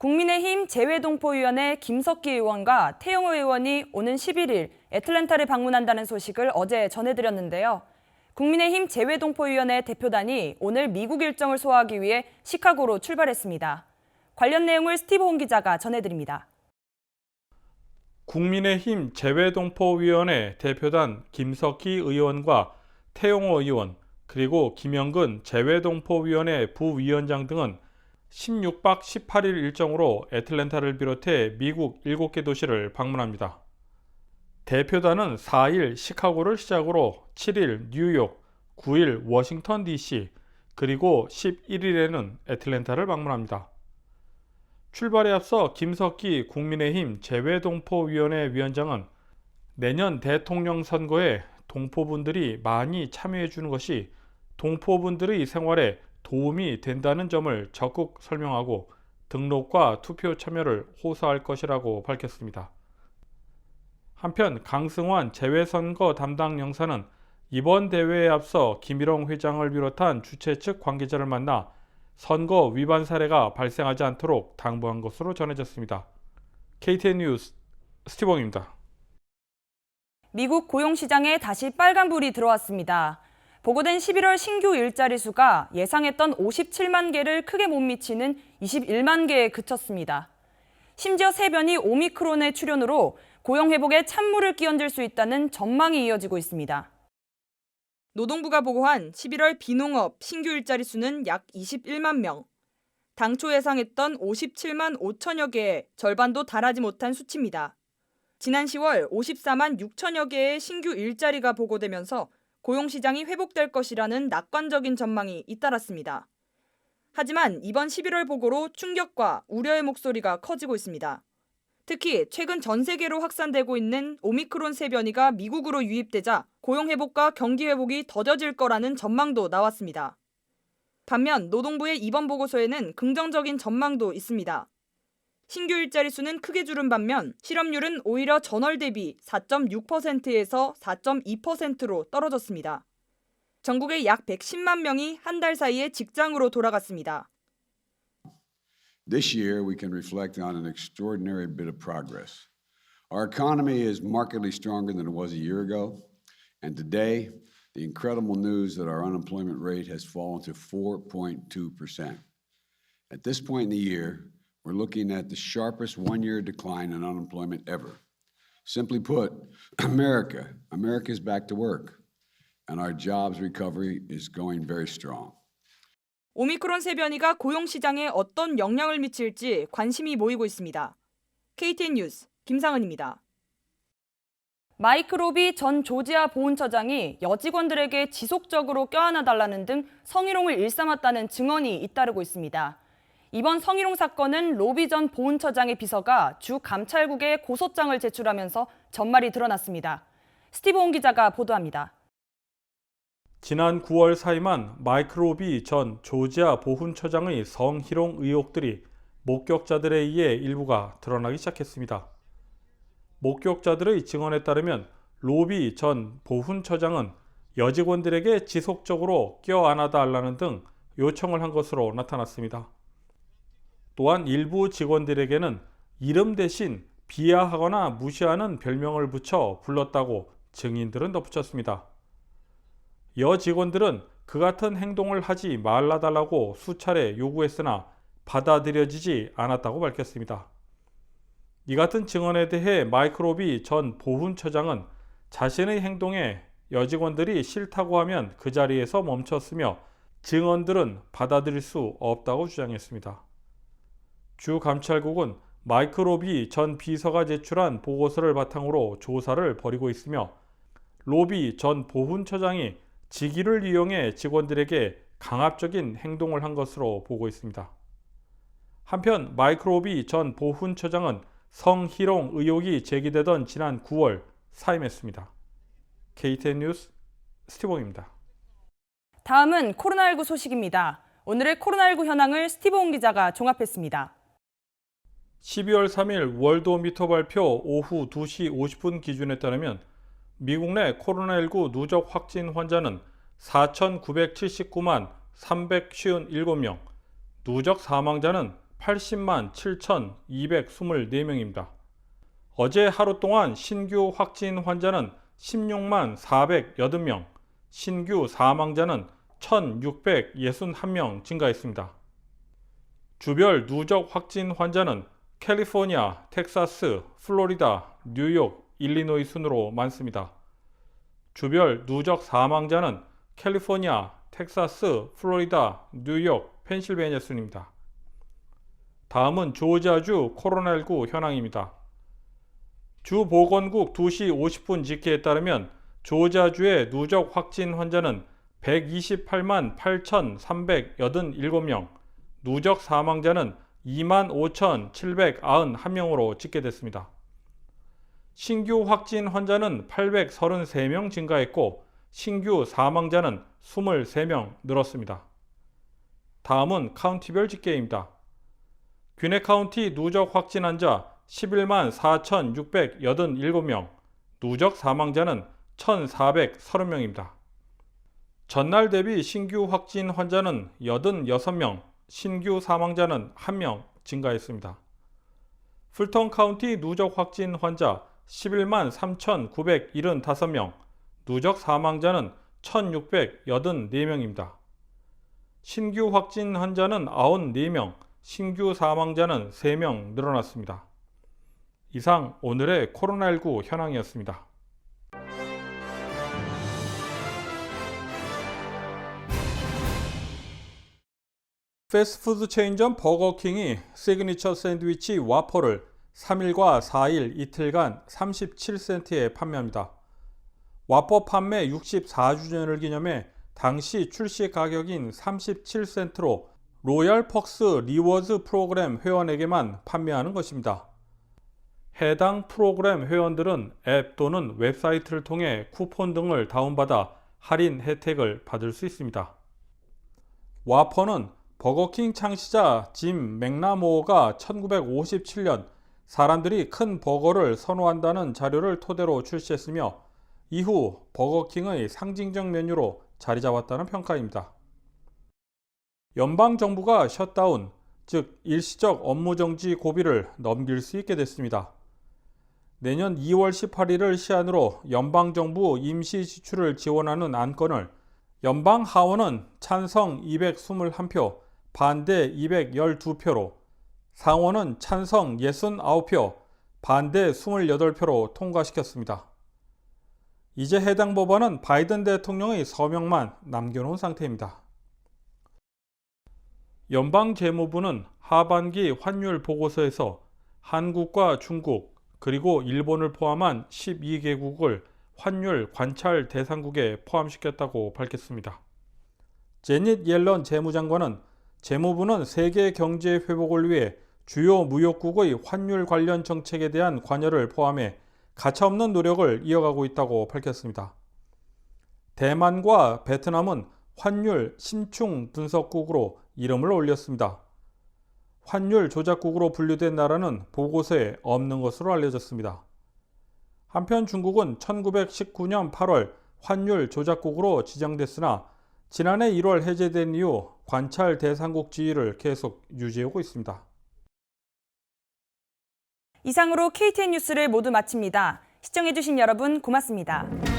국민의힘 재외동포위원회 김석기 의원과 태영호 의원이 오는 11일 애틀랜타를 방문한다는 소식을 어제 전해드렸는데요. 국민의힘 재외동포위원회 대표단이 오늘 미국 일정을 소화하기 위해 시카고로 출발했습니다. 관련 내용을 스티브 홍 기자가 전해드립니다. 국민의힘 재외동포위원회 대표단 김석기 의원과 태영호 의원, 그리고 김영근 재외동포위원회 부위원장 등은 16박 18일 일정으로 애틀랜타를 비롯해 미국 7개 도시를 방문합니다. 대표단은 4일 시카고를 시작으로 7일 뉴욕, 9일 워싱턴 DC, 그리고 11일에는 애틀랜타를 방문합니다. 출발에 앞서 김석기 국민의힘 재외동포위원회 위원장은 내년 대통령 선거에 동포분들이 많이 참여해 주는 것이 동포분들의 생활에 도움이 된다는 점을 적극 설명하고 등록과 투표 참여를 호소할 것이라고 밝혔습니다. 한편 강승환 재외선거 담당 영사는 이번 대회에 앞서 김일홍 회장을 비롯한 주최 측 관계자를 만나 선거 위반 사례가 발생하지 않도록 당부한 것으로 전해졌습니다. KTN 뉴스 스티븐입니다. 미국 고용시장에 다시 빨간불이 들어왔습니다. 보고된 11월 신규 일자리 수가 예상했던 57만 개를 크게 못 미치는 21만 개에 그쳤습니다. 심지어 세변이 오미크론의 출현으로 고용 회복에 찬물을 끼얹을 수 있다는 전망이 이어지고 있습니다. 노동부가 보고한 11월 비농업 신규 일자리 수는 약 21만 명. 당초 예상했던 57만 5천여 개의 절반도 달하지 못한 수치입니다. 지난 10월 54만 6천여 개의 신규 일자리가 보고되면서 고용시장이 회복될 것이라는 낙관적인 전망이 잇따랐습니다. 하지만 이번 11월 보고로 충격과 우려의 목소리가 커지고 있습니다. 특히 최근 전 세계로 확산되고 있는 오미크론 새 변이가 미국으로 유입되자 고용 회복과 경기 회복이 더뎌질 거라는 전망도 나왔습니다. 반면 노동부의 이번 보고서에는 긍정적인 전망도 있습니다. 신규 일자리 수는 크게 줄은 반면 실업률은 오히려 전월 대비 4.6%에서 4.2%로 떨어졌습니다. 전국의 약 110만 명이 한 달 사이에 직장으로 돌아갔습니다. This year, we can reflect on an extraordinary bit of progress. Our economy is markedly stronger than it was a year ago, and today, the incredible news that our unemployment rate has fallen to 4.2%. At this point in the year, we're looking at the sharpest one-year decline in unemployment ever. Simply put, America is back to work, and our jobs recovery is going very strong. 오미크론 새 변이가 고용시장에 어떤 영향을 미칠지 관심이 모이고 있습니다. KTN 뉴스 김상은입니다. 마이크 로비 전 조지아 보훈처장이 여직원들에게 지속적으로 껴안아달라는 등 성희롱을 일삼았다는 증언이 잇따르고 있습니다. 이번 성희롱 사건은 로비 전 보훈처장의 비서가 주 감찰국에 고소장을 제출하면서 전말이 드러났습니다. 스티브 홍 기자가 보도합니다. 지난 9월 사임한 마이크 로비 전 조지아 보훈처장의 성희롱 의혹들이 목격자들에 의해 일부가 드러나기 시작했습니다. 목격자들의 증언에 따르면 로비 전 보훈처장은 여직원들에게 지속적으로 껴안아달라는 등 요청을 한 것으로 나타났습니다. 또한 일부 직원들에게는 이름 대신 비하하거나 무시하는 별명을 붙여 불렀다고 증인들은 덧붙였습니다. 여직원들은 그 같은 행동을 하지 말아달라고 수차례 요구했으나 받아들여지지 않았다고 밝혔습니다. 이 같은 증언에 대해 마이크 로비 전 보훈처장은 자신의 행동에 여직원들이 싫다고 하면 그 자리에서 멈췄으며 증언들은 받아들일 수 없다고 주장했습니다. 주 감찰국은 마이크 로비 전 비서가 제출한 보고서를 바탕으로 조사를 벌이고 있으며 로비 전 보훈처장이 직위를 이용해 직원들에게 강압적인 행동을 한 것으로 보고 있습니다. 한편 마이크 로비 전 보훈처장은 성희롱 의혹이 제기되던 지난 9월 사임했습니다. KTN 뉴스 스티븐입니다. 다음은 코로나19 소식입니다. 오늘의 코로나19 현황을 스티브 홍 기자가 종합했습니다. 12월 3일 월드오미터 발표 오후 2시 50분 기준에 따르면 미국 내 코로나19 누적 확진 환자는 4,979만 357명, 누적 사망자는 80만 7,224명입니다. 어제 하루 동안 신규 확진 환자는 16만 480명, 신규 사망자는 1,661명 증가했습니다. 주별 누적 확진 환자는 캘리포니아, 텍사스, 플로리다, 뉴욕, 일리노이 순으로 많습니다. 주별 누적 사망자는 캘리포니아, 텍사스, 플로리다, 뉴욕, 펜실베니아 순입니다. 다음은 조지아주 코로나19 현황입니다. 주 보건국 2시 50분 집계에 따르면 조지아주의 누적 확진 환자는 128만 8,387명, 누적 사망자는 25,791명으로 집계됐습니다. 신규 확진 환자는 833명 증가했고 신규 사망자는 23명 늘었습니다. 다음은 카운티별 집계입니다. 귀네 카운티 누적 확진 환자 11만 4,687명, 누적 사망자는 1,430명입니다. 전날 대비 신규 확진 환자는 86명, 신규 사망자는 1명 증가했습니다. 풀턴 카운티 누적 확진 환자 11만 3,975명, 누적 사망자는 1,684명입니다. 신규 확진 환자는 94명, 신규 사망자는 3명 늘어났습니다. 이상 오늘의 코로나19 현황이었습니다. 패스트푸드 체인점 버거킹이 시그니처 샌드위치 와퍼를 3일과 4일 이틀간 37센트에 판매합니다. 와퍼 판매 64주년을 기념해 당시 출시 가격인 37센트로 로얄 퍽스 리워즈 프로그램 회원에게만 판매하는 것입니다. 해당 프로그램 회원들은 앱 또는 웹사이트를 통해 쿠폰 등을 다운받아 할인 혜택을 받을 수 있습니다. 와퍼는 버거킹 창시자 짐 맥나모어가 1957년 사람들이 큰 버거를 선호한다는 자료를 토대로 출시했으며 이후 버거킹의 상징적 메뉴로 자리 잡았다는 평가입니다. 연방정부가 셧다운, 즉 일시적 업무정지 고비를 넘길 수 있게 됐습니다. 내년 2월 18일을 시한으로 연방정부 임시 지출을 지원하는 안건을 연방 하원은 찬성 221표, 반대 212표로, 상원은 찬성 69표, 반대 28표로 통과시켰습니다. 이제 해당 법안은 바이든 대통령의 서명만 남겨놓은 상태입니다. 연방재무부는 하반기 환율 보고서에서 한국과 중국 그리고 일본을 포함한 12개국을 환율 관찰 대상국에 포함시켰다고 밝혔습니다. 제닛 옐런 재무장관은 재무부는 세계 경제 회복을 위해 주요 무역국의 환율 관련 정책에 대한 관여를 포함해 가차없는 노력을 이어가고 있다고 밝혔습니다. 대만과 베트남은 환율 심층 분석국으로 이름을 올렸습니다. 환율 조작국으로 분류된 나라는 보고서에 없는 것으로 알려졌습니다. 한편 중국은 1919년 8월 환율 조작국으로 지정됐으나 지난해 1월 해제된 이후 관찰 대상국 지위를 계속 유지하고 있습니다. 이상으로 KTN 뉴스를 모두 마칩니다. 시청해주신 여러분 고맙습니다.